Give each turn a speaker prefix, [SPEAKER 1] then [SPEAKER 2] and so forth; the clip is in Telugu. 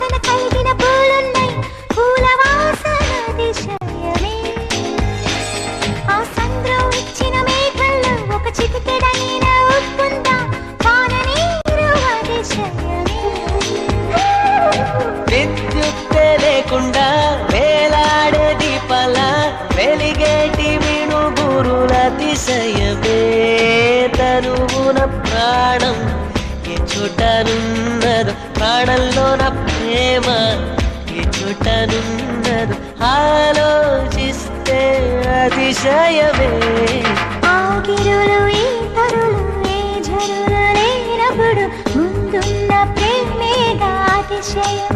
[SPEAKER 1] వాసన కలిగిన పూలున్నాయి పూల వాసన అతిశయమే ఆ సంద్రం ఇచ్చిన మేఘల్లో ఒక చిటికెడైన ఉప్పుందా వాన నీరు అతిశయమే
[SPEAKER 2] విద్యుత్తే లేకుండా వేలాడే దీపాల వెలిగేటి మిణుగురుల అతిశయమే తనువున ప్రాణం ఏ చోటనున్నదో ప్రాణంలో నా ప్రేమ ఏ చోటనున్నదో ఆలోచిస్తే అతిశయమే
[SPEAKER 1] ఆ గిరులు ఈ తరులు ఏ జరులు లేనప్పుడు ముందున్న ప్రేమేగా అతిశయం